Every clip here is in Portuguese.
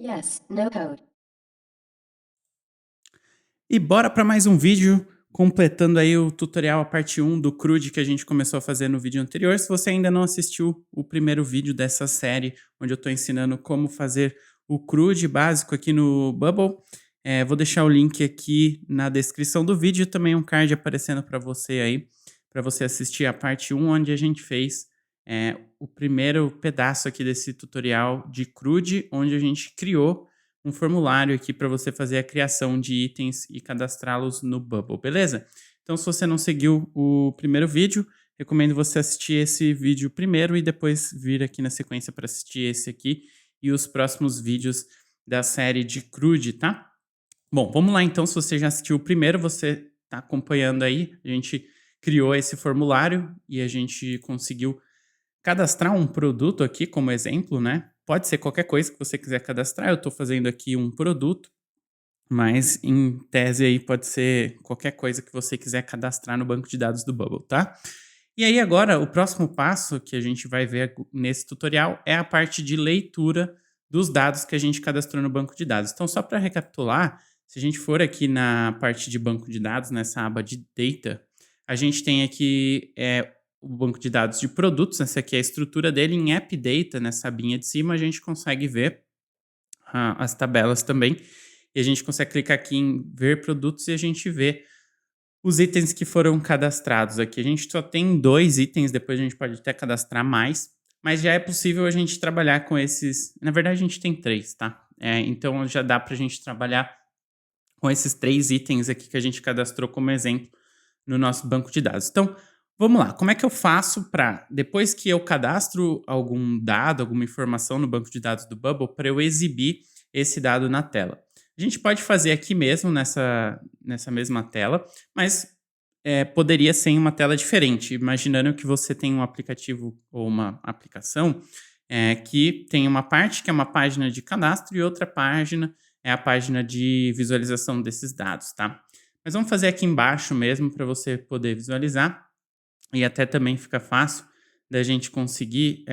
Yes, no code. E bora para mais um vídeo, completando aí o tutorial, a parte 1 do CRUD que a gente começou a fazer no vídeo anterior. Se você ainda não assistiu o primeiro vídeo dessa série, onde eu estou ensinando como fazer o CRUD básico aqui no Bubble, vou deixar o link aqui na descrição do vídeo, também um card aparecendo para você aí, para você assistir a parte 1, onde a gente fez o primeiro pedaço aqui desse tutorial de CRUD, onde a gente criou um formulário aqui para você fazer a criação de itens e cadastrá-los no Bubble, beleza? Então, se você não seguiu o primeiro vídeo, recomendo você assistir esse vídeo primeiro e depois vir aqui na sequência para assistir esse aqui e os próximos vídeos da série de CRUD, tá? Bom, vamos lá então. Se você já assistiu o primeiro, você está acompanhando aí. A gente criou esse formulário e a gente conseguiu cadastrar um produto aqui como exemplo, né? Pode ser qualquer coisa que você quiser cadastrar. Eu estou fazendo aqui um produto, mas em tese aí pode ser qualquer coisa que você quiser cadastrar no banco de dados do Bubble, tá? E aí agora o próximo passo que a gente vai ver nesse tutorial é a parte de leitura dos dados que a gente cadastrou no banco de dados. Então, só para recapitular, se a gente for aqui na parte de banco de dados, nessa aba de Data, a gente tem aqui o banco de dados de produtos, essa aqui é a estrutura dele. Em App Data, nessa abinha de cima, a gente consegue ver as tabelas também. E a gente consegue clicar aqui em ver produtos e a gente vê os itens que foram cadastrados aqui. A gente só tem 2 itens, depois a gente pode até cadastrar mais, mas já é possível a gente trabalhar com esses. Na verdade, a gente tem 3, tá? Então já dá para a gente trabalhar com esses 3 itens aqui que a gente cadastrou como exemplo no nosso banco de dados. Então, vamos lá. Como é que eu faço para, depois que eu cadastro algum dado, alguma informação no banco de dados do Bubble, para eu exibir esse dado na tela? A gente pode fazer aqui mesmo, nessa mesma tela, mas poderia ser em uma tela diferente, imaginando que você tem um aplicativo ou uma aplicação que tem uma parte que é uma página de cadastro e outra página é a página de visualização desses dados, tá? Mas vamos fazer aqui embaixo mesmo para você poder visualizar e até também fica fácil da gente conseguir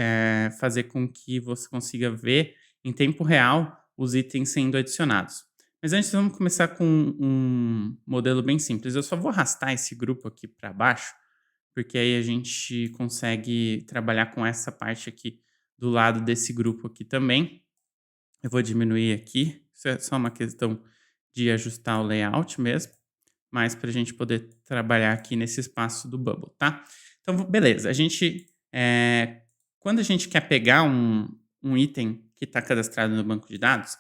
fazer com que você consiga ver em tempo real os itens sendo adicionados. Mas antes vamos começar com um modelo bem simples. Eu só vou arrastar esse grupo aqui para baixo, porque aí a gente consegue trabalhar com essa parte aqui do lado desse grupo aqui também. Eu vou diminuir aqui, isso é só uma questão de ajustar o layout mesmo, mas para a gente poder trabalhar aqui nesse espaço do Bubble, tá? Então, beleza, quando a gente quer pegar um item que está cadastrado no banco de dados,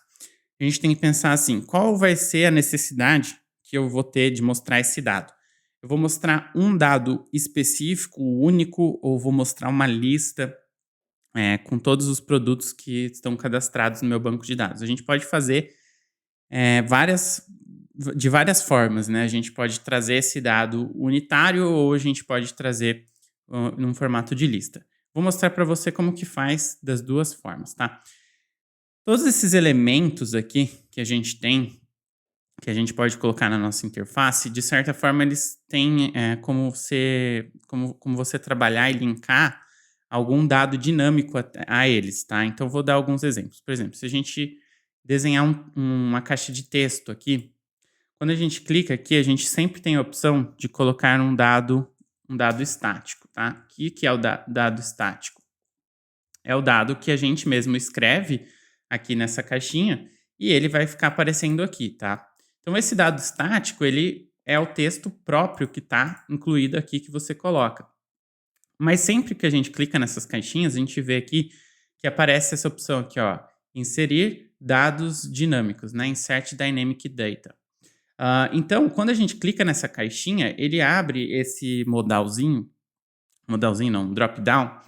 a gente tem que pensar assim: qual vai ser a necessidade que eu vou ter de mostrar esse dado? Eu vou mostrar um dado específico, único, ou vou mostrar uma lista com todos os produtos que estão cadastrados no meu banco de dados? A gente pode fazer de várias formas, né? A gente pode trazer esse dado unitário ou a gente pode trazer num formato de lista. Vou mostrar para você como que faz das duas formas, tá? Todos esses elementos aqui que a gente tem, que a gente pode colocar na nossa interface, de certa forma eles têm como você trabalhar e linkar algum dado dinâmico a eles, tá? Então vou dar alguns exemplos. Por exemplo, se a gente desenhar uma caixa de texto aqui, quando a gente clica aqui, a gente sempre tem a opção de colocar um dado estático, tá? O que é o dado estático? É o dado que a gente mesmo escreve aqui nessa caixinha e ele vai ficar aparecendo aqui, tá? Então, esse dado estático, ele é o texto próprio que está incluído aqui que você coloca. Mas sempre que a gente clica nessas caixinhas, a gente vê aqui que aparece essa opção aqui, ó, inserir dados dinâmicos, né? Insert Dynamic Data. Então, quando a gente clica nessa caixinha, ele abre esse modalzinho não, um drop-down,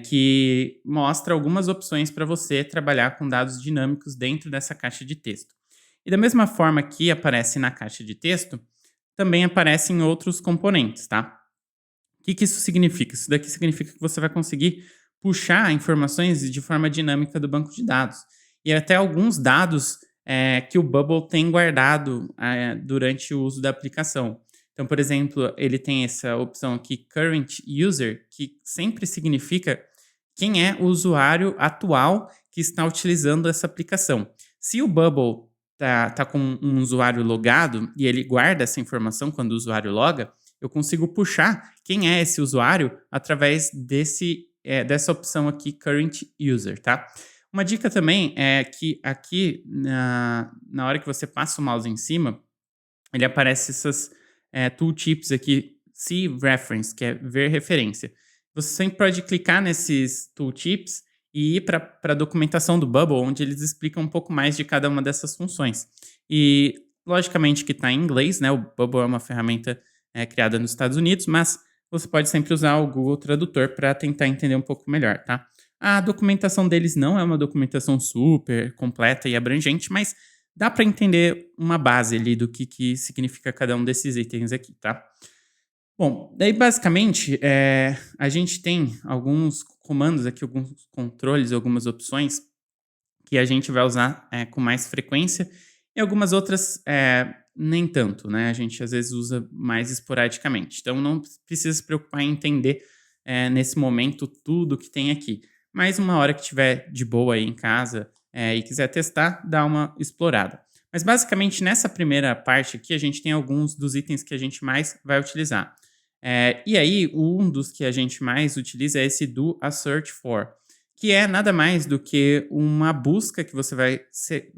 que mostra algumas opções para você trabalhar com dados dinâmicos dentro dessa caixa de texto. E da mesma forma que aparece na caixa de texto, também aparece em outros componentes, tá? O que isso significa? Isso daqui significa que você vai conseguir puxar informações de forma dinâmica do banco de dados. E até alguns dados que o Bubble tem guardado durante o uso da aplicação. Então, por exemplo, ele tem essa opção aqui, Current User, que sempre significa quem é o usuário atual que está utilizando essa aplicação. Se o Bubble tá com um usuário logado e ele guarda essa informação quando o usuário loga, eu consigo puxar quem é esse usuário através dessa opção aqui, Current User, tá? Uma dica também é que aqui na hora que você passa o mouse em cima, ele aparece essas tooltips aqui, See Reference, que é ver referência. Você sempre pode clicar nesses tooltips e ir para a documentação do Bubble, onde eles explicam um pouco mais de cada uma dessas funções. E, logicamente, que está em inglês, né? O Bubble é uma ferramenta criada nos Estados Unidos, mas você pode sempre usar o Google Tradutor para tentar entender um pouco melhor, tá? A documentação deles não é uma documentação super completa e abrangente, mas dá para entender uma base ali do que significa cada um desses itens aqui, tá? Bom, daí basicamente a gente tem alguns comandos aqui, alguns controles, algumas opções que a gente vai usar com mais frequência e algumas outras nem tanto, né? A gente às vezes usa mais esporadicamente. Então não precisa se preocupar em entender nesse momento tudo que tem aqui. Mas uma hora que tiver de boa aí em casa e quiser testar, dá uma explorada. Mas basicamente nessa primeira parte aqui a gente tem alguns dos itens que a gente mais vai utilizar. E aí, um dos que a gente mais utiliza é esse do a search for, que é nada mais do que uma busca que você vai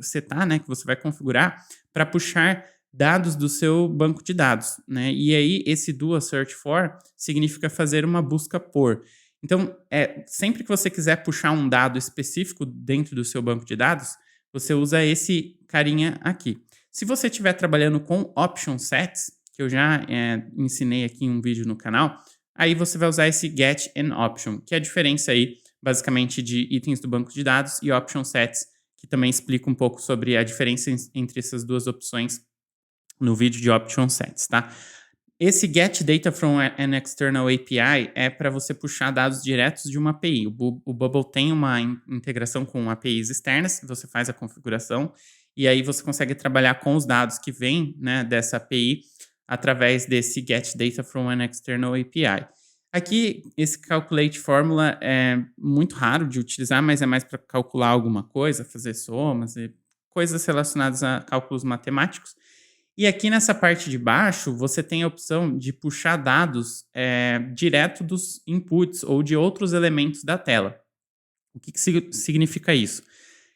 setar, né, que você vai configurar para puxar dados do seu banco de dados, né? E aí, esse do a search for significa fazer uma busca por. Então, sempre que você quiser puxar um dado específico dentro do seu banco de dados, você usa esse carinha aqui. Se você estiver trabalhando com option sets, que eu já ensinei aqui em um vídeo no canal, aí você vai usar esse get and option, que é a diferença aí, basicamente, de itens do banco de dados e option sets, que também explica um pouco sobre a diferença entre essas duas opções no vídeo de option sets, tá? Esse get data from an external API é para você puxar dados diretos de uma API. O Bubble tem uma integração com APIs externas, você faz a configuração e aí você consegue trabalhar com os dados que vêm, né, dessa API através desse get data from an external API. Aqui, esse calculate formula é muito raro de utilizar, mas é mais para calcular alguma coisa, fazer somas e coisas relacionadas a cálculos matemáticos. E aqui nessa parte de baixo, você tem a opção de puxar dados direto dos inputs ou de outros elementos da tela. O que significa isso?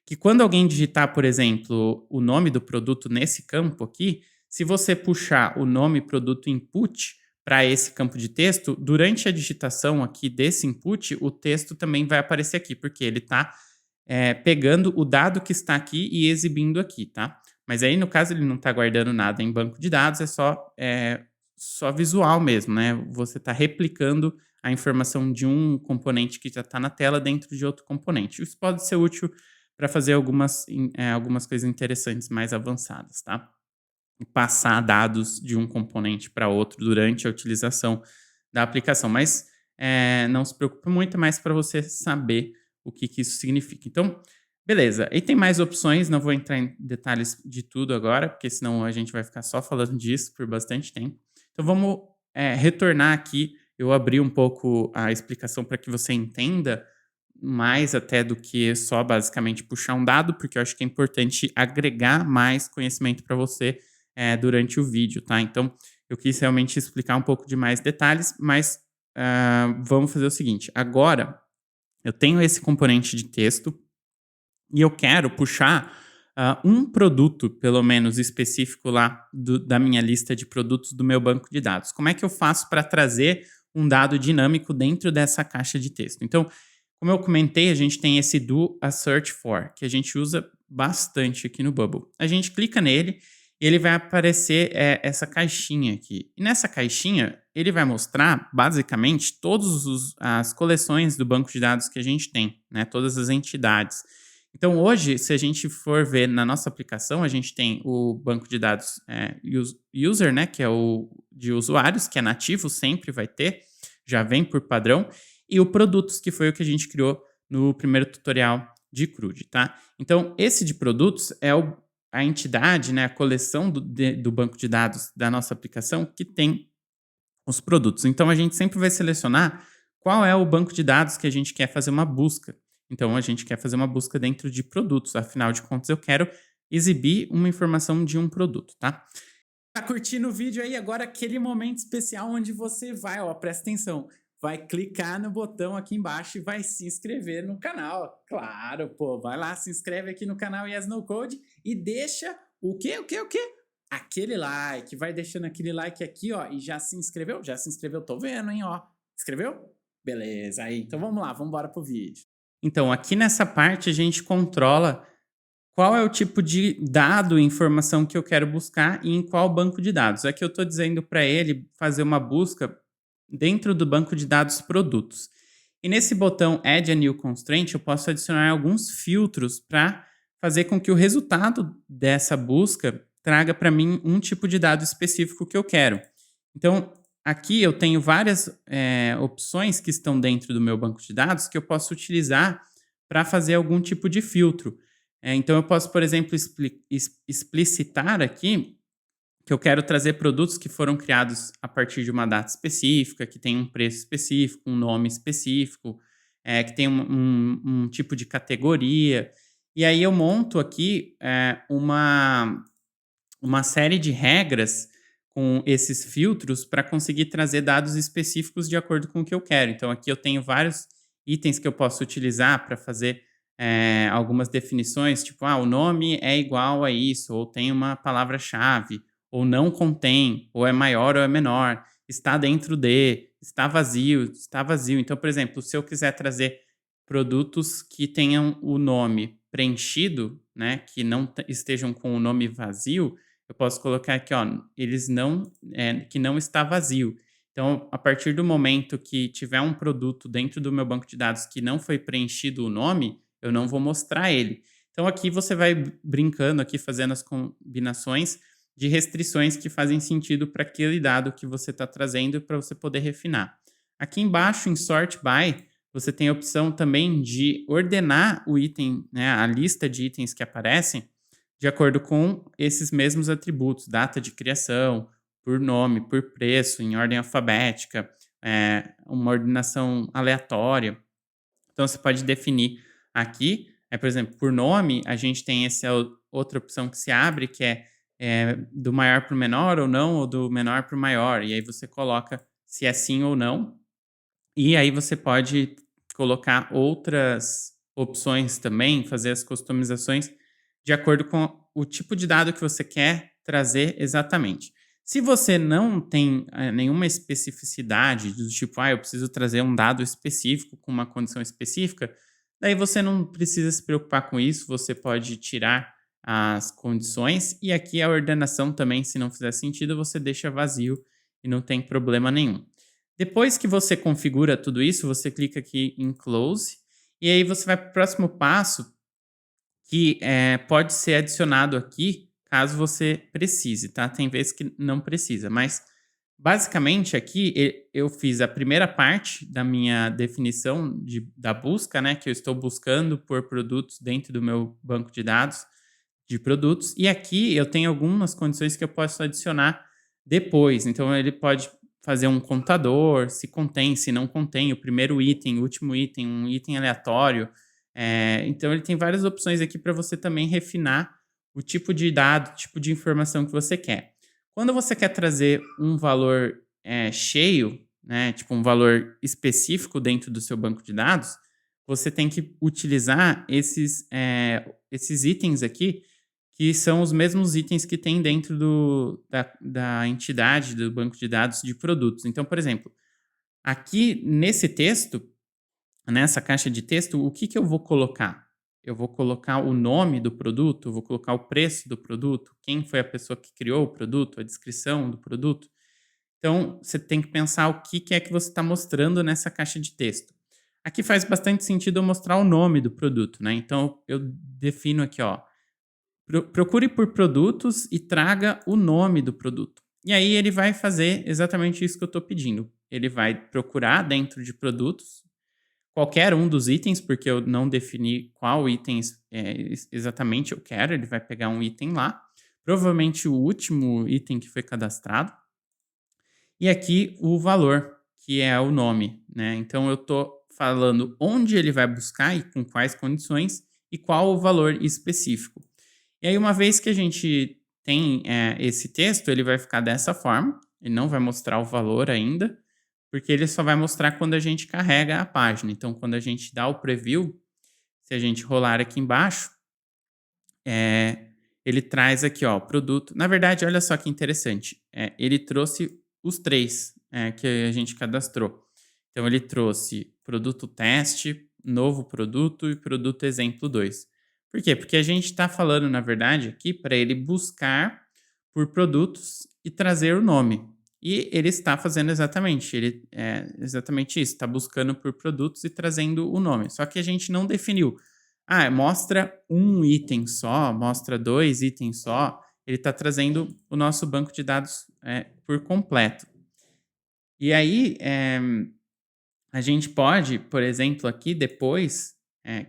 Que quando alguém digitar, por exemplo, o nome do produto nesse campo aqui, se você puxar o nome produto input para esse campo de texto, durante a digitação aqui desse input, o texto também vai aparecer aqui, porque ele está pegando o dado que está aqui e exibindo aqui, tá? Mas aí, no caso, ele não está guardando nada em banco de dados, é só visual mesmo, né? Você está replicando a informação de um componente que já está na tela dentro de outro componente. Isso pode ser útil para fazer algumas coisas interessantes mais avançadas, tá? E passar dados de um componente para outro durante a utilização da aplicação. Mas não se preocupe muito, é mais para você saber o que isso significa. Então, beleza. E tem mais opções, não vou entrar em detalhes de tudo agora, porque senão a gente vai ficar só falando disso por bastante tempo. Então, vamos retornar aqui. Eu abri um pouco a explicação para que você entenda mais até do que só basicamente puxar um dado, porque eu acho que é importante agregar mais conhecimento para você durante o vídeo, tá? Então, eu quis realmente explicar um pouco de mais detalhes, mas vamos fazer o seguinte. Agora, eu tenho esse componente de texto e eu quero puxar um produto, pelo menos específico lá da minha lista de produtos do meu banco de dados. Como é que eu faço para trazer um dado dinâmico dentro dessa caixa de texto? Então, como eu comentei, a gente tem esse do a search for, que a gente usa bastante aqui no Bubble. A gente clica nele e ele vai aparecer essa caixinha aqui. E nessa caixinha, ele vai mostrar, basicamente, todas as coleções do banco de dados que a gente tem, né? Todas as entidades. Então, hoje, se a gente for ver na nossa aplicação, a gente tem o banco de dados user, né? Que é o de usuários, que é nativo, sempre vai ter, já vem por padrão. E o produtos, que foi o que a gente criou no primeiro tutorial de CRUD, tá? Então, esse de produtos é a entidade, né, a coleção do banco de dados da nossa aplicação que tem os produtos. Então, a gente sempre vai selecionar qual é o banco de dados que a gente quer fazer uma busca. Então, a gente quer fazer uma busca dentro de produtos. Afinal de contas, eu quero exibir uma informação de um produto, tá? Tá curtindo o vídeo aí? Agora aquele momento especial onde você vai, ó, presta atenção, vai clicar no botão aqui embaixo e vai se inscrever no canal. Claro, pô, vai lá, se inscreve aqui no canal Yes No Code e deixa o quê? Aquele like, vai deixando aquele like aqui, ó, e já se inscreveu? Já se inscreveu, tô vendo, hein, ó. Inscreveu? Beleza, aí, então vamos lá, vamos embora pro vídeo. Então, aqui nessa parte a gente controla qual é o tipo de dado, informação que eu quero buscar e em qual banco de dados. Aqui eu estou dizendo para ele fazer uma busca dentro do banco de dados produtos. E nesse botão Add a New Constraint, eu posso adicionar alguns filtros para fazer com que o resultado dessa busca traga para mim um tipo de dado específico que eu quero. Então, aqui eu tenho várias opções que estão dentro do meu banco de dados que eu posso utilizar para fazer algum tipo de filtro. Então, eu posso, por exemplo, explicitar aqui que eu quero trazer produtos que foram criados a partir de uma data específica, que tem um preço específico, um nome específico, que tem um tipo de categoria. E aí eu monto aqui uma série de regras com esses filtros para conseguir trazer dados específicos de acordo com o que eu quero. Então, aqui eu tenho vários itens que eu posso utilizar para fazer algumas definições, tipo, o nome é igual a isso, ou tem uma palavra-chave, ou não contém, ou é maior ou é menor, está dentro de, está vazio, está vazio. Então, por exemplo, se eu quiser trazer produtos que tenham o nome preenchido, né, que não estejam com o nome vazio, eu posso colocar aqui, ó, eles não, que não está vazio. Então, a partir do momento que tiver um produto dentro do meu banco de dados que não foi preenchido o nome, eu não vou mostrar ele. Então, aqui você vai brincando, aqui fazendo as combinações de restrições que fazem sentido para aquele dado que você está trazendo para você poder refinar. Aqui embaixo, em Sort By, você tem a opção também de ordenar o item, né, a lista de itens que aparecem, de acordo com esses mesmos atributos, data de criação, por nome, por preço, em ordem alfabética, uma ordenação aleatória. Então, você pode definir aqui, por exemplo, por nome, a gente tem essa outra opção que se abre, que é do maior para o menor ou não, ou do menor para o maior. E aí você coloca se é sim ou não. E aí você pode colocar outras opções também, fazer as customizações de acordo com o tipo de dado que você quer trazer exatamente. Se você não tem nenhuma especificidade do tipo, eu preciso trazer um dado específico com uma condição específica, daí você não precisa se preocupar com isso, você pode tirar as condições e aqui a ordenação também, se não fizer sentido, você deixa vazio e não tem problema nenhum. Depois que você configura tudo isso, você clica aqui em Close e aí você vai para o próximo passo que pode ser adicionado aqui caso você precise, tá? Tem vezes que não precisa, mas basicamente aqui eu fiz a primeira parte da minha definição da busca, né? Que eu estou buscando por produtos dentro do meu banco de dados de produtos. E aqui eu tenho algumas condições que eu posso adicionar depois. Então ele pode fazer um contador, se contém, se não contém, o primeiro item, o último item, um item aleatório. Então ele tem várias opções aqui para você também refinar o tipo de dado, o tipo de informação que você quer. Quando você quer trazer um valor cheio, né, tipo um valor específico dentro do seu banco de dados, você tem que utilizar esses itens aqui, que são os mesmos itens que tem dentro da entidade do banco de dados de produtos. Então, por exemplo, aqui nesse texto, nessa caixa de texto, o que eu vou colocar? Eu vou colocar o nome do produto, eu vou colocar o preço do produto, quem foi a pessoa que criou o produto, a descrição do produto. Então, você tem que pensar o que é que você está mostrando nessa caixa de texto. Aqui faz bastante sentido eu mostrar o nome do produto, né? Então, eu defino aqui, ó, procure por produtos e traga o nome do produto. E aí ele vai fazer exatamente isso que eu estou pedindo. Ele vai procurar dentro de produtos qualquer um dos itens, porque eu não defini qual item exatamente eu quero. Ele vai pegar um item lá, provavelmente o último item que foi cadastrado. E aqui o valor, que é o nome, né? Então eu estou falando onde ele vai buscar e com quais condições e qual o valor específico. E aí, uma vez que a gente tem esse texto, ele vai ficar dessa forma, ele não vai mostrar o valor ainda, porque ele só vai mostrar quando a gente carrega a página. Então, quando a gente dá o preview, se a gente rolar aqui embaixo, eh, ele traz aqui, ó, produto. Na verdade, olha só que interessante. Ele trouxe os três que a gente cadastrou. Então, ele trouxe produto teste, novo produto e produto exemplo 2. Por quê? Porque a gente está falando, na verdade, aqui para ele buscar por produtos e trazer o nome. E ele está fazendo exatamente isso, está buscando por produtos e trazendo o nome. Só que a gente não definiu. Mostra um item só, mostra 2 itens só. Ele está trazendo o nosso banco de dados por completo. E aí, a gente pode, por exemplo, aqui depois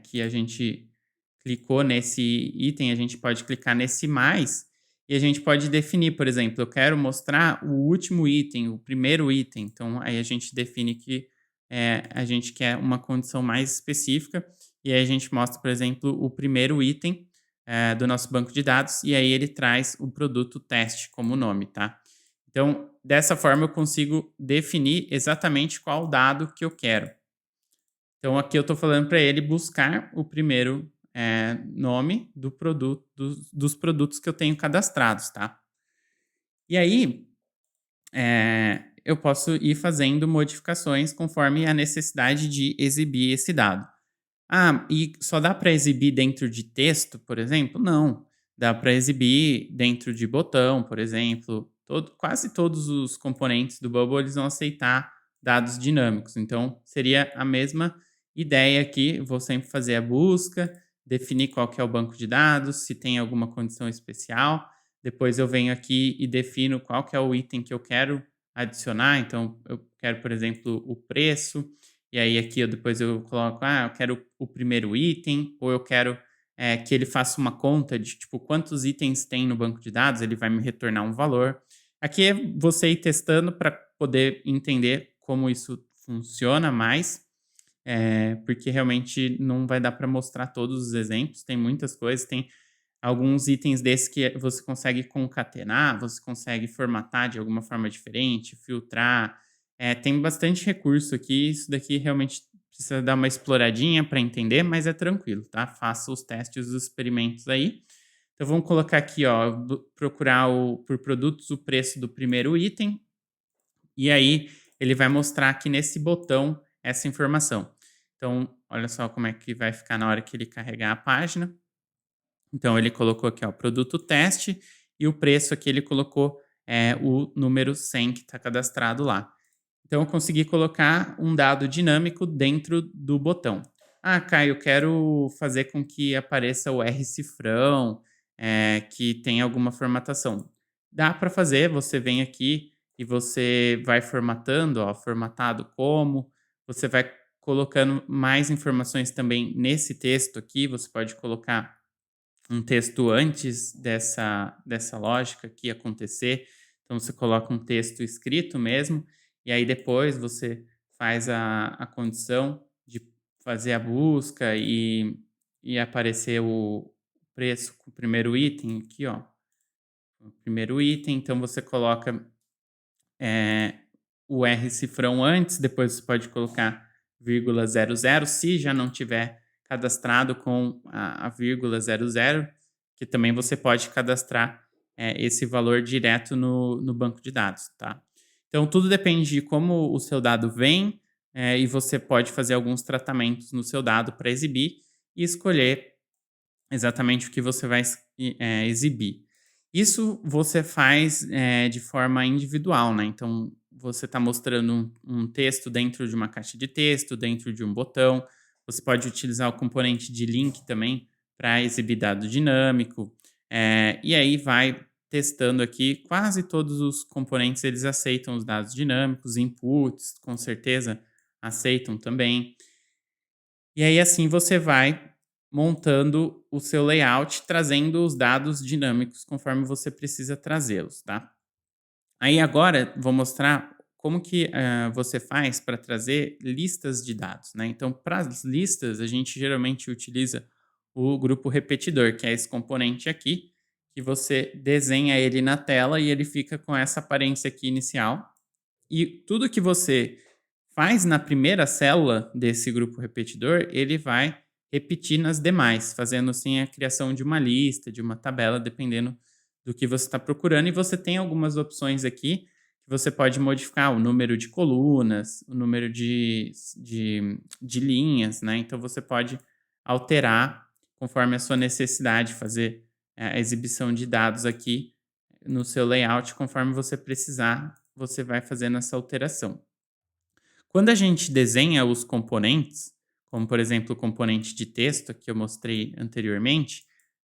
que a gente clicou nesse item, a gente pode clicar nesse mais e a gente pode definir, por exemplo, eu quero mostrar o último item, o primeiro item. Então, aí a gente define que a gente quer uma condição mais específica e aí a gente mostra, por exemplo, o primeiro item do nosso banco de dados e aí ele traz o produto teste como nome, tá? Então, dessa forma eu consigo definir exatamente qual dado que eu quero. Então, aqui eu estou falando para ele buscar o primeiro nome do produto, dos produtos que eu tenho cadastrados, tá? E aí, eu posso ir fazendo modificações conforme a necessidade de exibir esse dado. E só dá para exibir dentro de texto, por exemplo? Não. Dá para exibir dentro de botão, por exemplo. Quase todos os componentes do Bubble eles vão aceitar dados dinâmicos. Então, seria a mesma ideia aqui. Vou sempre fazer a busca, definir qual que é o banco de dados, se tem alguma condição especial. Depois eu venho aqui e defino qual que é o item que eu quero adicionar. Então, eu quero, por exemplo, o preço. E aí aqui depois eu coloco, eu quero o primeiro item, ou eu quero que ele faça uma conta de tipo quantos itens tem no banco de dados, ele vai me retornar um valor. Aqui é você ir testando para poder entender como isso funciona mais, porque realmente não vai dar para mostrar todos os exemplos, tem muitas coisas, tem alguns itens desses que você consegue concatenar, você consegue formatar de alguma forma diferente, filtrar. Tem bastante recurso aqui. Isso daqui realmente precisa dar uma exploradinha para entender, mas é tranquilo, tá? Faça os testes, os experimentos aí. Então vamos colocar aqui, ó, procurar por produtos o preço do primeiro item. E aí ele vai mostrar aqui nesse botão essa informação. Então, olha só como é que vai ficar na hora que ele carregar a página. Então, ele colocou aqui, ó, produto teste e o preço aqui ele colocou o número 100 que está cadastrado lá. Então, eu consegui colocar um dado dinâmico dentro do botão. Caio, eu quero fazer com que apareça o R cifrão, que tem alguma formatação. Dá para fazer, você vem aqui e você vai formatando, ó, formatado como, você vai colocando mais informações também nesse texto aqui, você pode colocar um texto antes dessa lógica aqui acontecer. Então, você coloca um texto escrito mesmo, e aí depois você faz a condição de fazer a busca e aparecer o preço com o primeiro item aqui, ó. O primeiro item, então você coloca o R cifrão antes, depois você pode colocar vírgula 00, se já não tiver cadastrado com a vírgula 00, que também você pode cadastrar esse valor direto no banco de dados, tá? Então, tudo depende de como o seu dado vem e você pode fazer alguns tratamentos no seu dado para exibir e escolher exatamente o que você vai exibir. Isso você faz de forma individual, né? Então, você está mostrando um texto dentro de uma caixa de texto, dentro de um botão. Você pode utilizar o componente de link também para exibir dado dinâmico. E aí vai testando aqui. Quase todos os componentes eles aceitam os dados dinâmicos, inputs, com certeza aceitam também. E aí assim você vai montando o seu layout, trazendo os dados dinâmicos conforme você precisa trazê-los, tá? Aí agora vou mostrar como que você faz para trazer listas de dados, né? Então, para as listas, a gente geralmente utiliza o grupo repetidor, que é esse componente aqui, que você desenha ele na tela e ele fica com essa aparência aqui inicial. E tudo que você faz na primeira célula desse grupo repetidor, ele vai repetir nas demais, fazendo assim a criação de uma lista, de uma tabela, dependendo do que você está procurando. E você tem algumas opções aqui que você pode modificar o número de colunas, o número de linhas, né? Então você pode alterar conforme a sua necessidade, fazer a exibição de dados aqui no seu layout, conforme você precisar, você vai fazendo essa alteração. Quando a gente desenha os componentes, como por exemplo o componente de texto que eu mostrei anteriormente,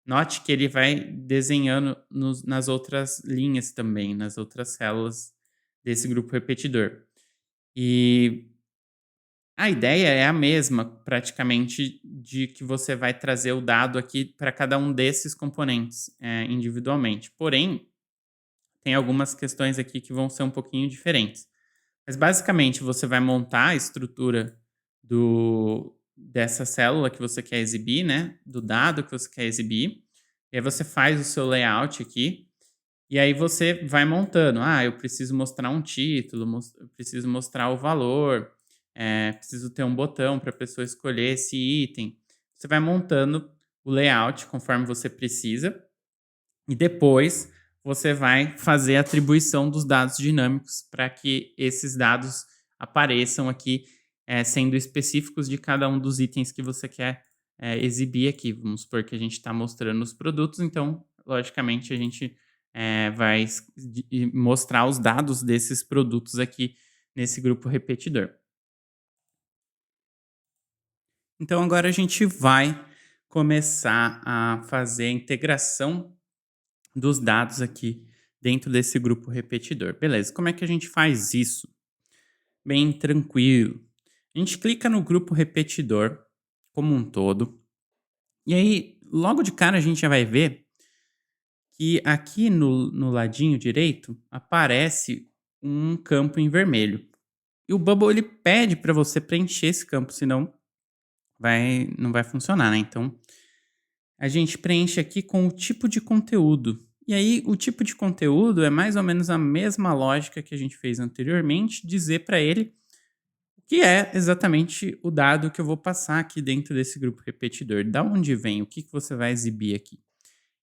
note que ele vai desenhando nas outras linhas também, nas outras células desse grupo repetidor. E a ideia é a mesma, praticamente, de que você vai trazer o dado aqui para cada um desses componentes individualmente. Porém, tem algumas questões aqui que vão ser um pouquinho diferentes. Mas basicamente você vai montar a estrutura dessa célula que você quer exibir, né? Do dado que você quer exibir. E aí você faz o seu layout aqui. E aí você vai montando. Ah, eu preciso mostrar um título, eu preciso mostrar o valor, preciso ter um botão para a pessoa escolher esse item. Você vai montando o layout conforme você precisa. E depois você vai fazer a atribuição dos dados dinâmicos para que esses dados apareçam aqui, sendo específicos de cada um dos itens que você quer exibir aqui. Vamos supor que a gente está mostrando os produtos, então, logicamente, a gente vai mostrar os dados desses produtos aqui nesse grupo repetidor. Então, agora a gente vai começar a fazer a integração dos dados aqui dentro desse grupo repetidor. Beleza, como é que a gente faz isso? Bem tranquilo. A gente clica no grupo repetidor como um todo. E aí, logo de cara, a gente já vai ver que aqui no ladinho direito aparece um campo em vermelho. E o Bubble ele pede para você preencher esse campo, senão não vai funcionar, né? Então, a gente preenche aqui com o tipo de conteúdo. E aí, o tipo de conteúdo é mais ou menos a mesma lógica que a gente fez anteriormente, dizer para ele o que é exatamente o dado que eu vou passar aqui dentro desse grupo repetidor. Da onde vem? O que você vai exibir aqui?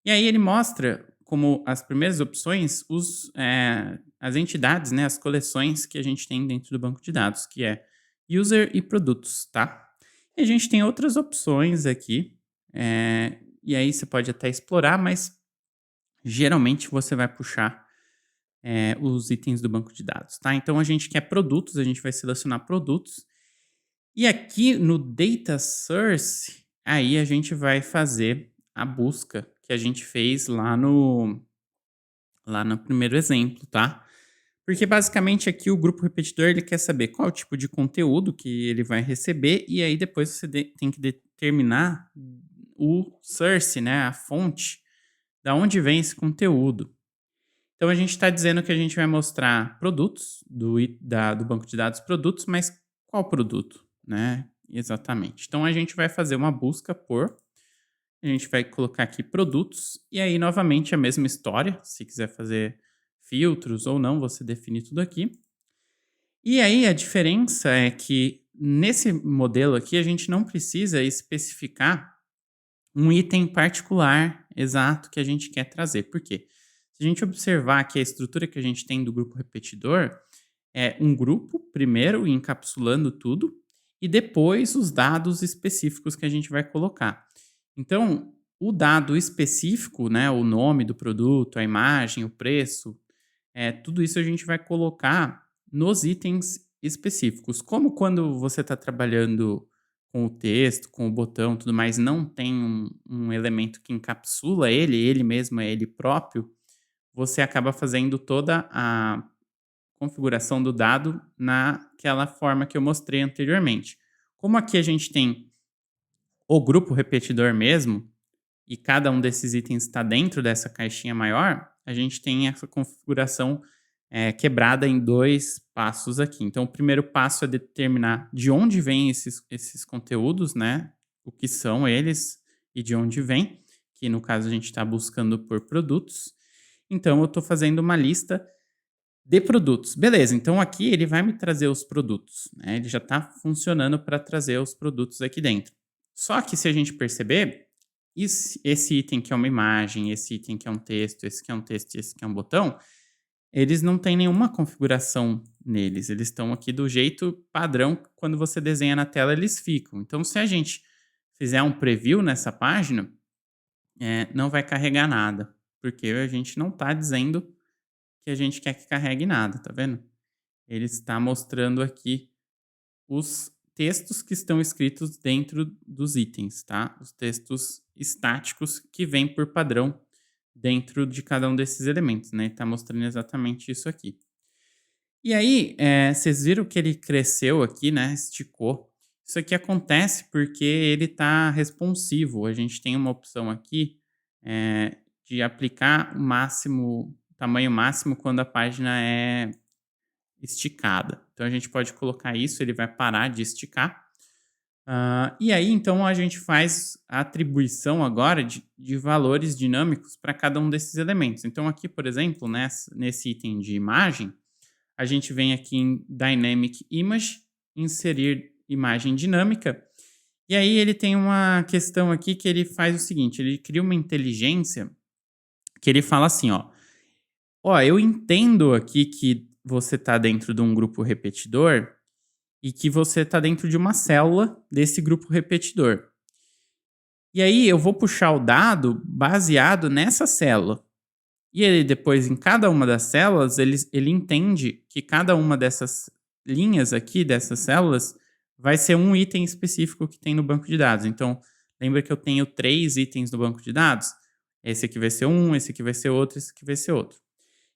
E aí ele mostra como as primeiras opções as entidades, né, as coleções que a gente tem dentro do banco de dados, que é user e produtos, tá? E a gente tem outras opções aqui, e aí você pode até explorar, mas geralmente você vai puxar os itens do banco de dados, tá? Então a gente quer produtos, a gente vai selecionar produtos. E aqui no Data Source, aí a gente vai fazer a busca que a gente fez lá no primeiro exemplo, tá? Porque basicamente aqui o grupo repetidor ele quer saber qual tipo de conteúdo que ele vai receber e aí depois você tem que determinar o source, né, a fonte, da onde vem esse conteúdo. Então a gente está dizendo que a gente vai mostrar produtos do banco de dados produtos, mas qual produto, né? Exatamente. Então a gente vai fazer uma busca a gente vai colocar aqui produtos e aí novamente a mesma história, se quiser fazer filtros ou não, você define tudo aqui. E aí a diferença é que nesse modelo aqui a gente não precisa especificar um item particular exato que a gente quer trazer. Por quê? Se a gente observar que a estrutura que a gente tem do grupo repetidor é um grupo, primeiro encapsulando tudo, e depois os dados específicos que a gente vai colocar. Então, o dado específico, né, o nome do produto, a imagem, o preço, tudo isso a gente vai colocar nos itens específicos. Como quando você está trabalhando com o texto, com o botão tudo mais, não tem um elemento que encapsula ele mesmo é ele próprio, você acaba fazendo toda a configuração do dado naquela forma que eu mostrei anteriormente. Como aqui a gente tem o grupo repetidor mesmo, e cada um desses itens está dentro dessa caixinha maior, a gente tem essa configuração quebrada em 2 passos aqui. Então, o primeiro passo é determinar de onde vêm esses conteúdos, né? O que são eles e de onde vem, que no caso a gente está buscando por produtos. Então, eu estou fazendo uma lista de produtos. Beleza, então aqui ele vai me trazer os produtos, né? Ele já está funcionando para trazer os produtos aqui dentro. Só que se a gente perceber, esse item que é uma imagem, esse item que é um texto, esse que é um texto e esse que é um botão, eles não têm nenhuma configuração neles. Eles estão aqui do jeito padrão, quando você desenha na tela eles ficam. Então se a gente fizer um preview nessa página, não vai carregar nada, porque a gente não está dizendo que a gente quer que carregue nada, tá vendo? Ele está mostrando aqui os textos que estão escritos dentro dos itens, tá? Os textos estáticos que vêm por padrão dentro de cada um desses elementos, né? Está mostrando exatamente isso aqui. E aí, vocês viram que ele cresceu aqui, né? Esticou. Isso aqui acontece porque ele está responsivo. A gente tem uma opção aqui de aplicar o tamanho máximo quando a página é esticada. Então a gente pode colocar isso, ele vai parar de esticar. E aí, então, a gente faz a atribuição agora de valores dinâmicos para cada um desses elementos. Então, aqui, por exemplo, nesse item de imagem, a gente vem aqui em Dynamic Image, inserir imagem dinâmica. E aí ele tem uma questão aqui que ele faz o seguinte, ele cria uma inteligência que ele fala assim, ó, eu entendo aqui que você está dentro de um grupo repetidor e que você está dentro de uma célula desse grupo repetidor. E aí eu vou puxar o dado baseado nessa célula. E ele depois, em cada uma das células, ele entende que cada uma dessas linhas aqui, dessas células, vai ser um item específico que tem no banco de dados. Então, lembra que eu tenho 3 itens no banco de dados? Esse aqui vai ser um, esse aqui vai ser outro, esse aqui vai ser outro.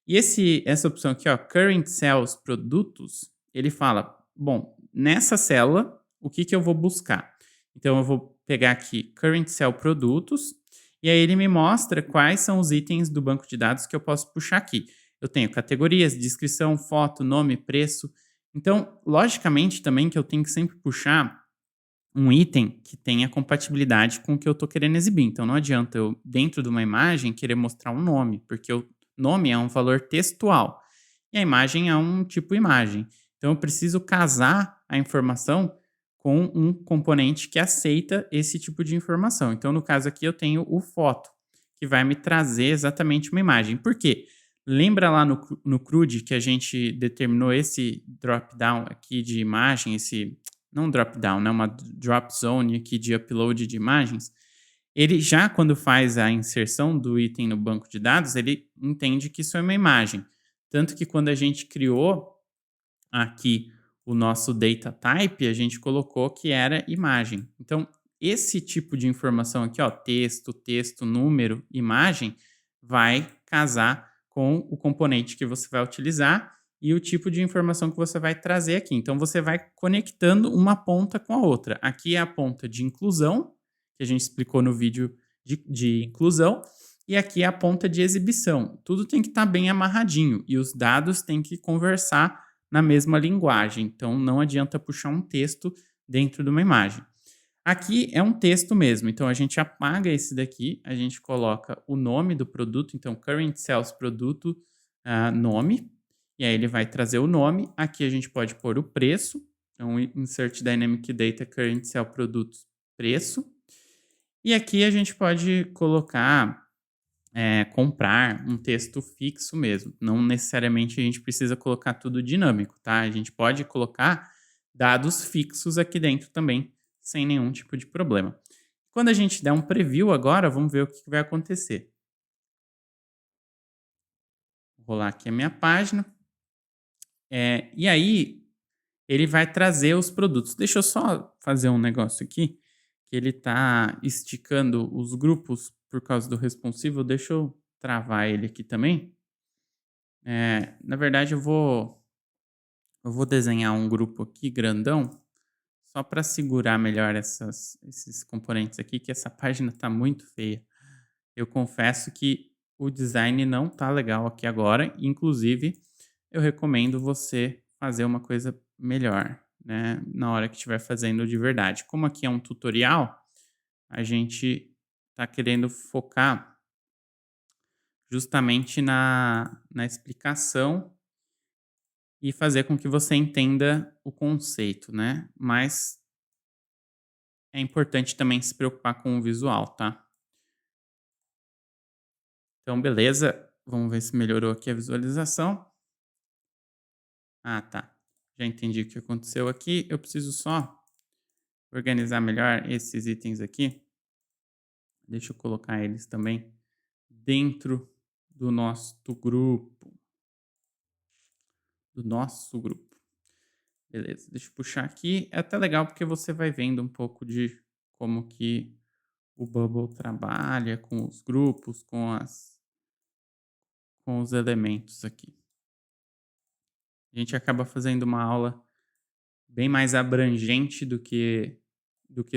E essa opção aqui, Current Cells Produtos, ele fala, bom, nessa célula, o que eu vou buscar? Então, eu vou pegar aqui Current Cell Produtos, e aí ele me mostra quais são os itens do banco de dados que eu posso puxar aqui. Eu tenho categorias, descrição, foto, nome, preço. Então, logicamente também que eu tenho que sempre puxar um item que tenha compatibilidade com o que eu estou querendo exibir. Então, não adianta eu, dentro de uma imagem, querer mostrar um nome, porque o nome é um valor textual e a imagem é um tipo imagem. Então, eu preciso casar a informação com um componente que aceita esse tipo de informação. Então, no caso aqui, eu tenho o foto, que vai me trazer exatamente uma imagem. Por quê? Lembra lá no CRUD que a gente determinou esse drop-down aqui de imagem, não drop-down, né? Uma drop zone aqui de upload de imagens. Ele já, quando faz a inserção do item no banco de dados, ele entende que isso é uma imagem. Tanto que quando a gente criou aqui o nosso data type, a gente colocou que era imagem. Então, esse tipo de informação aqui, texto, número, imagem, vai casar com o componente que você vai utilizar e o tipo de informação que você vai trazer aqui. Então, você vai conectando uma ponta com a outra. Aqui é a ponta de inclusão, que a gente explicou no vídeo de inclusão, e aqui é a ponta de exibição. Tudo tem que estar bem amarradinho e os dados têm que conversar na mesma linguagem. Então, não adianta puxar um texto dentro de uma imagem. Aqui é um texto mesmo, então a gente apaga esse daqui, a gente coloca o nome do produto, então Current Sales Produto, nome, e aí ele vai trazer o nome. Aqui a gente pode pôr o preço, então Insert Dynamic Data Current Sale Produtos, preço. E aqui a gente pode colocar comprar um texto fixo mesmo. Não necessariamente a gente precisa colocar tudo dinâmico, tá? A gente pode colocar dados fixos aqui dentro também, sem nenhum tipo de problema. Quando a gente der um preview agora, vamos ver o que vai acontecer. Vou rolar aqui a minha página. E aí, ele vai trazer os produtos. Deixa eu só fazer um negócio aqui, que ele está esticando os grupos por causa do responsivo. Deixa eu travar ele aqui também. Na verdade, eu vou desenhar um grupo aqui grandão, só para segurar melhor esses componentes aqui, que essa página está muito feia. Eu confesso que o design não tá legal aqui agora, inclusive eu recomendo você fazer uma coisa melhor, né, na hora que estiver fazendo de verdade. Como aqui é um tutorial, a gente está querendo focar justamente na explicação e fazer com que você entenda o conceito, né? Mas é importante também se preocupar com o visual, tá? Então, beleza. Vamos ver se melhorou aqui a visualização. Ah, tá. Já entendi o que aconteceu aqui. Eu preciso só organizar melhor esses itens aqui. Deixa eu colocar eles também dentro do nosso grupo. Do nosso grupo. Beleza, deixa eu puxar aqui. É até legal porque você vai vendo um pouco de como que o Bubble trabalha com os grupos, com os elementos aqui. A gente acaba fazendo uma aula bem mais abrangente do que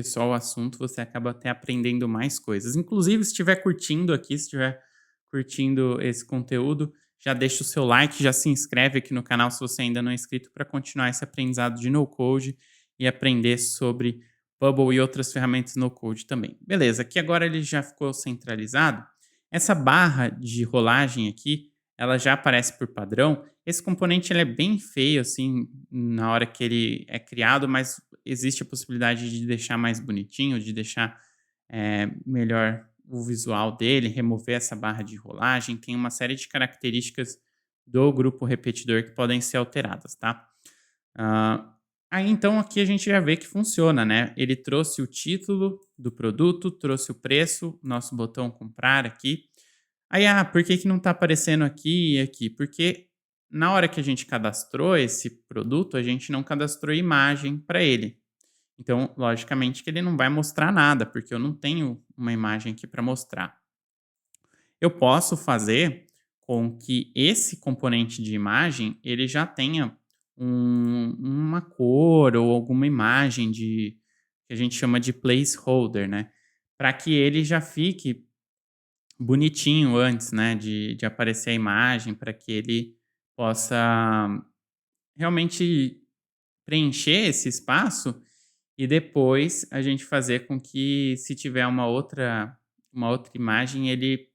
só o assunto, você acaba até aprendendo mais coisas. Inclusive, se estiver curtindo aqui, se estiver curtindo esse conteúdo, já deixa o seu like, já se inscreve aqui no canal se você ainda não é inscrito para continuar esse aprendizado de no-code e aprender sobre Bubble e outras ferramentas no-code também. Beleza, aqui agora ele já ficou centralizado. Essa barra de rolagem aqui, ela já aparece por padrão. Esse componente ele é bem feio, assim, na hora que ele é criado, mas existe a possibilidade de deixar mais bonitinho, de deixar melhor o visual dele, remover essa barra de rolagem. Tem uma série de características do grupo repetidor que podem ser alteradas, tá? Ah, aí então aqui a gente já vê que funciona, né? Ele trouxe o título do produto, trouxe o preço, nosso botão comprar aqui. Aí, por que que não está aparecendo aqui e aqui? Porque na hora que a gente cadastrou esse produto, a gente não cadastrou imagem para ele. Então, logicamente que ele não vai mostrar nada, porque eu não tenho uma imagem aqui para mostrar. Eu posso fazer com que esse componente de imagem, ele já tenha uma cor ou alguma imagem que a gente chama de placeholder, né? Para que ele já fique bonitinho antes, né, de aparecer a imagem, para que ele possa realmente preencher esse espaço e depois a gente fazer com que, se tiver uma outra imagem, ele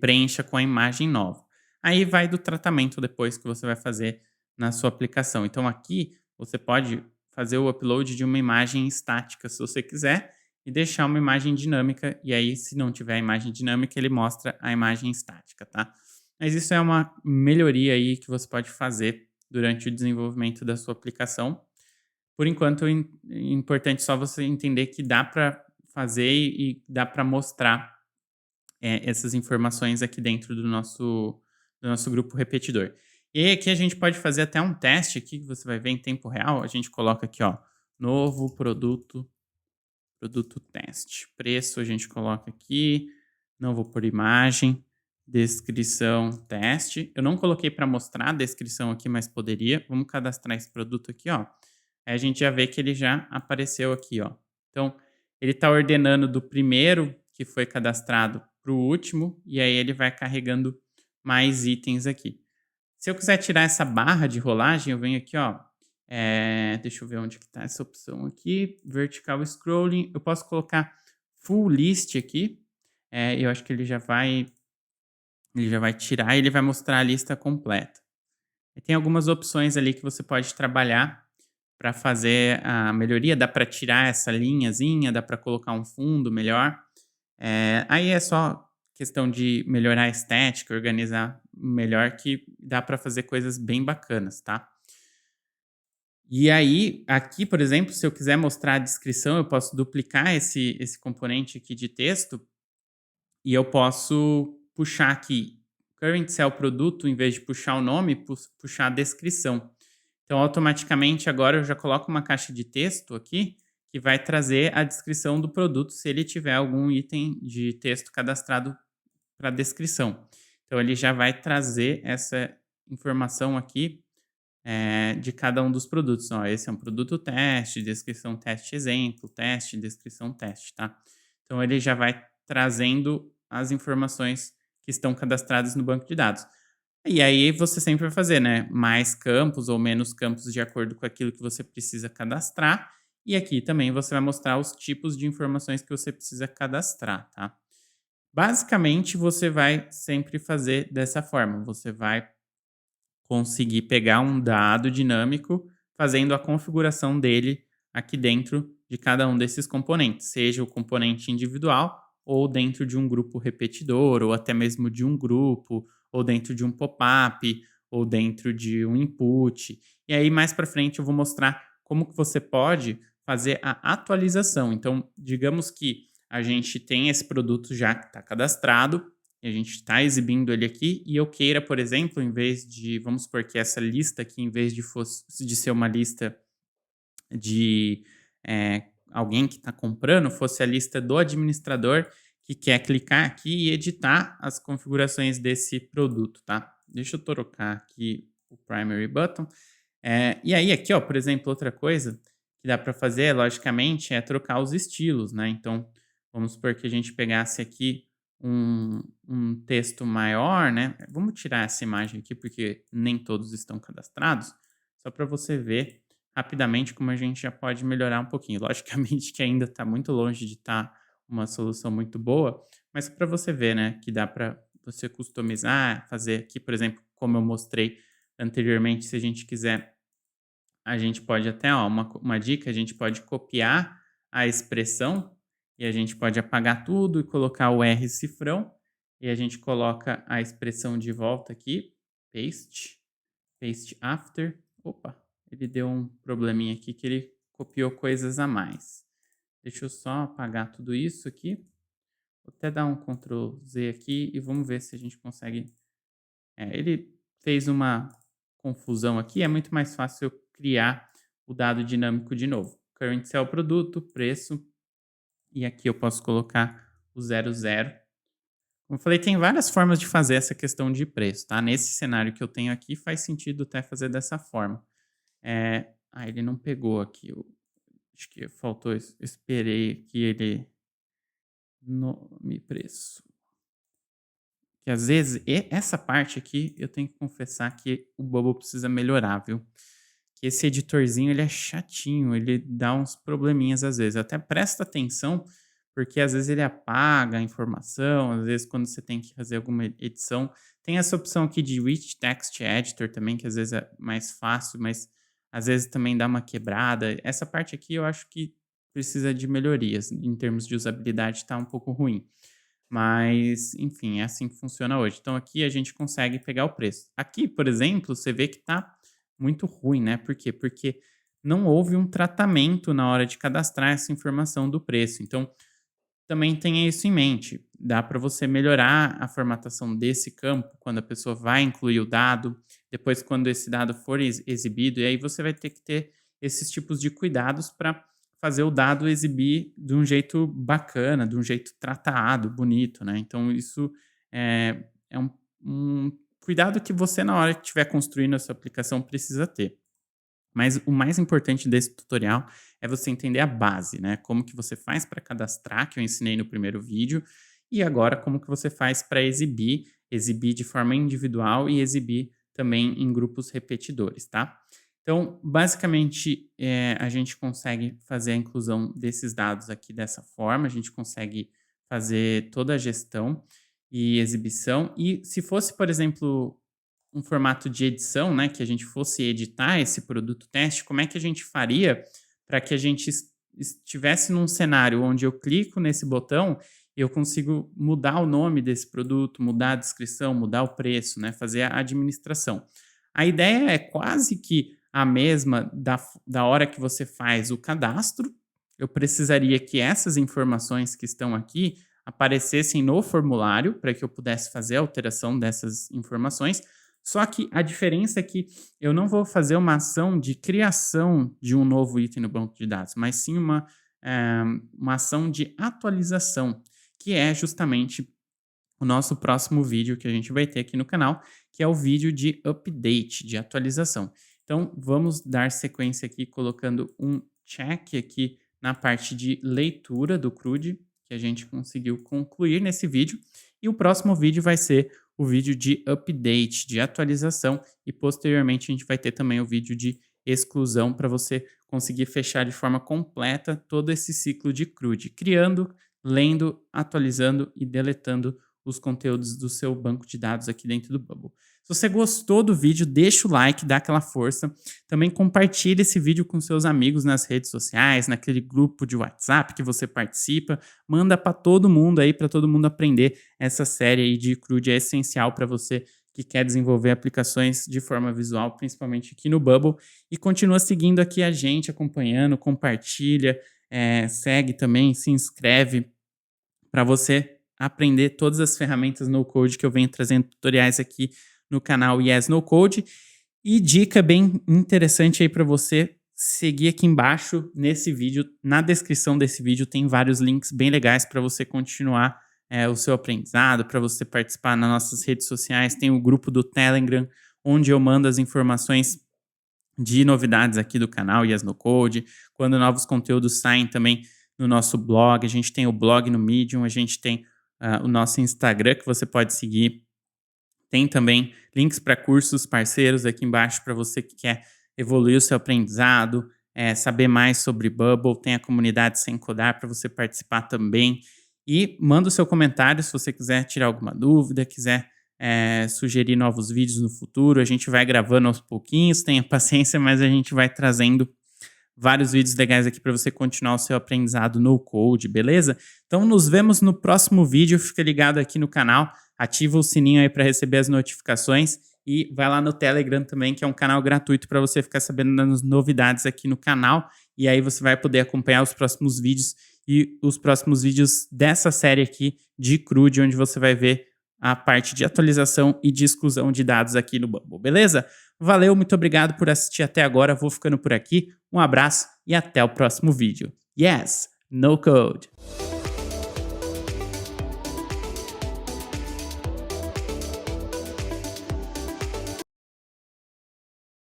preencha com a imagem nova. Aí vai do tratamento depois que você vai fazer na sua aplicação. Então aqui você pode fazer o upload de uma imagem estática, se você quiser, e deixar uma imagem dinâmica. E aí, se não tiver a imagem dinâmica, ele mostra a imagem estática, tá? Mas isso é uma melhoria aí que você pode fazer durante o desenvolvimento da sua aplicação. Por enquanto, é importante só você entender que dá para fazer e dá para mostrar essas informações aqui dentro do nosso grupo repetidor. E aí aqui a gente pode fazer até um teste aqui, que você vai ver em tempo real. A gente coloca aqui, ó, novo produto teste. Preço a gente coloca aqui, não vou por imagem, descrição teste. Eu não coloquei para mostrar a descrição aqui, mas poderia. Vamos cadastrar esse produto aqui, ó. Aí a gente já vê que ele já apareceu aqui, ó. Então, ele está ordenando do primeiro que foi cadastrado para o último, e aí ele vai carregando mais itens aqui. Se eu quiser tirar essa barra de rolagem, eu venho aqui, ó. Deixa eu ver onde que está essa opção aqui. Vertical scrolling. Eu posso colocar full list aqui. Eu acho que ele já vai tirar e ele vai mostrar a lista completa. E tem algumas opções ali que você pode trabalhar para fazer a melhoria. Dá para tirar essa linhazinha, dá para colocar um fundo melhor. Aí é só questão de melhorar a estética, organizar melhor, que dá para fazer coisas bem bacanas, tá? E aí, aqui, por exemplo, se eu quiser mostrar a descrição, eu posso duplicar esse componente aqui de texto e eu posso puxar aqui current cell produto, em vez de puxar o nome, puxar a descrição. Então, automaticamente, agora eu já coloco uma caixa de texto aqui que vai trazer a descrição do produto se ele tiver algum item de texto cadastrado para descrição. Então, ele já vai trazer essa informação aqui de cada um dos produtos. Ó, esse é um produto teste, descrição teste exemplo, teste, descrição teste, tá? Então, ele já vai trazendo as informações que estão cadastradas no banco de dados. E aí você sempre vai fazer, né, mais campos ou menos campos de acordo com aquilo que você precisa cadastrar. E aqui também você vai mostrar os tipos de informações que você precisa cadastrar, tá? Basicamente, você vai sempre fazer dessa forma. Você vai conseguir pegar um dado dinâmico, fazendo a configuração dele aqui dentro de cada um desses componentes, seja o componente individual ou dentro de um grupo repetidor, ou até mesmo de um grupo, ou dentro de um pop-up, ou dentro de um input. E aí mais para frente eu vou mostrar como que você pode fazer a atualização. Então, digamos que a gente tem esse produto já que está cadastrado, e a gente está exibindo ele aqui, e eu queira, por exemplo, em vez de, vamos supor que essa lista aqui, em vez de ser uma lista de alguém que está comprando, fosse a lista do administrador que quer clicar aqui e editar as configurações desse produto, tá? Deixa eu trocar aqui o primary button. E aí aqui, ó, por exemplo, outra coisa que dá para fazer, logicamente, é trocar os estilos, né? Então, vamos supor que a gente pegasse aqui um texto maior, né? Vamos tirar essa imagem aqui, porque nem todos estão cadastrados, só para você ver rapidamente como a gente já pode melhorar um pouquinho. Logicamente que ainda está muito longe de estar uma solução muito boa, mas para você ver, né, que dá para você customizar, fazer aqui, por exemplo, como eu mostrei anteriormente, se a gente quiser, a gente pode até, ó, uma dica, a gente pode copiar a expressão e a gente pode apagar tudo e colocar o R cifrão e a gente coloca a expressão de volta aqui, paste after. Opa, ele deu um probleminha aqui que ele copiou coisas a mais. Deixa eu só apagar tudo isso aqui. Vou até dar um Ctrl Z aqui e vamos ver se a gente consegue. Ele fez uma confusão aqui, é muito mais fácil eu criar o dado dinâmico de novo. Current Sell produto, preço, e aqui eu posso colocar o 00. Como eu falei, tem várias formas de fazer essa questão de preço, tá? Nesse cenário que eu tenho aqui, faz sentido até fazer dessa forma. Ele não pegou aqui, acho que faltou, eu esperei que ele nome preço. Que às vezes, essa parte aqui, eu tenho que confessar que o Bubble precisa melhorar, viu? Que esse editorzinho, ele é chatinho, ele dá uns probleminhas às vezes. Até presta atenção, porque às vezes ele apaga a informação, às vezes quando você tem que fazer alguma edição. Tem essa opção aqui de Rich Text Editor também, que às vezes é mais fácil, mas às vezes também dá uma quebrada. Essa parte aqui eu acho que precisa de melhorias. Em termos de usabilidade, está um pouco ruim. Mas, enfim, é assim que funciona hoje. Então aqui a gente consegue pegar o preço. Aqui, por exemplo, você vê que está muito ruim, né? Por quê? Porque não houve um tratamento na hora de cadastrar essa informação do preço. Então, também tenha isso em mente. Dá para você melhorar a formatação desse campo quando a pessoa vai incluir o dado, depois quando esse dado for exibido, e aí você vai ter que ter esses tipos de cuidados para fazer o dado exibir de um jeito bacana, de um jeito tratado, bonito, né? Então isso é um cuidado que você, na hora que estiver construindo a sua aplicação, precisa ter. Mas o mais importante desse tutorial é você entender a base, né? Como que você faz para cadastrar, que eu ensinei no primeiro vídeo, e agora como que você faz para exibir de forma individual e exibir também em grupos repetidores, tá? Então, basicamente, a gente consegue fazer a inclusão desses dados aqui dessa forma, a gente consegue fazer toda a gestão e exibição. E se fosse, por exemplo, um formato de edição, né, que a gente fosse editar esse produto teste, como é que a gente faria para que a gente estivesse num cenário onde eu clico nesse botão e eu consigo mudar o nome desse produto, mudar a descrição, mudar o preço, né, fazer a administração. A ideia é quase que a mesma da hora que você faz o cadastro. Eu precisaria que essas informações que estão aqui aparecessem no formulário para que eu pudesse fazer a alteração dessas informações. Só que a diferença é que eu não vou fazer uma ação de criação de um novo item no banco de dados, mas sim uma ação de atualização, que é justamente o nosso próximo vídeo que a gente vai ter aqui no canal, que é o vídeo de update, de atualização. Então, vamos dar sequência aqui colocando um check aqui na parte de leitura do CRUD, que a gente conseguiu concluir nesse vídeo. E o próximo vídeo vai ser o vídeo de update, de atualização, e posteriormente a gente vai ter também o vídeo de exclusão para você conseguir fechar de forma completa todo esse ciclo de CRUD, criando, lendo, atualizando e deletando os conteúdos do seu banco de dados aqui dentro do Bubble. Se você gostou do vídeo, deixa o like, dá aquela força. Também compartilhe esse vídeo com seus amigos nas redes sociais, naquele grupo de WhatsApp que você participa. Manda para todo mundo aí, para todo mundo aprender essa série aí de CRUD. É essencial para você que quer desenvolver aplicações de forma visual, principalmente aqui no Bubble. E continua seguindo aqui a gente, acompanhando, compartilha, segue também, se inscreve para você aprender todas as ferramentas no code que eu venho trazendo tutoriais aqui no canal Yes No Code. E dica bem interessante aí para você seguir aqui embaixo nesse vídeo, na descrição desse vídeo tem vários links bem legais para você continuar o seu aprendizado, para você participar nas nossas redes sociais. Tem o grupo do Telegram, onde eu mando as informações de novidades aqui do canal Yes No Code, quando novos conteúdos saem também no nosso blog. A gente tem o blog no Medium, a gente tem o nosso Instagram que você pode seguir. Tem também links para cursos parceiros aqui embaixo para você que quer evoluir o seu aprendizado, saber mais sobre Bubble. Tem a comunidade Sem Codar para você participar também. E manda o seu comentário se você quiser tirar alguma dúvida, quiser sugerir novos vídeos no futuro. A gente vai gravando aos pouquinhos, tenha paciência, mas a gente vai trazendo vários vídeos legais aqui para você continuar o seu aprendizado no code, beleza? Então nos vemos no próximo vídeo, fica ligado aqui no canal, ativa o sininho aí para receber as notificações e vai lá no Telegram também, que é um canal gratuito para você ficar sabendo das novidades aqui no canal, e aí você vai poder acompanhar os próximos vídeos e os próximos vídeos dessa série aqui de CRUD, onde você vai ver a parte de atualização e de exclusão de dados aqui no Bubble, beleza? Valeu, muito obrigado por assistir até agora, vou ficando por aqui, um abraço e até o próximo vídeo. Yes, no code!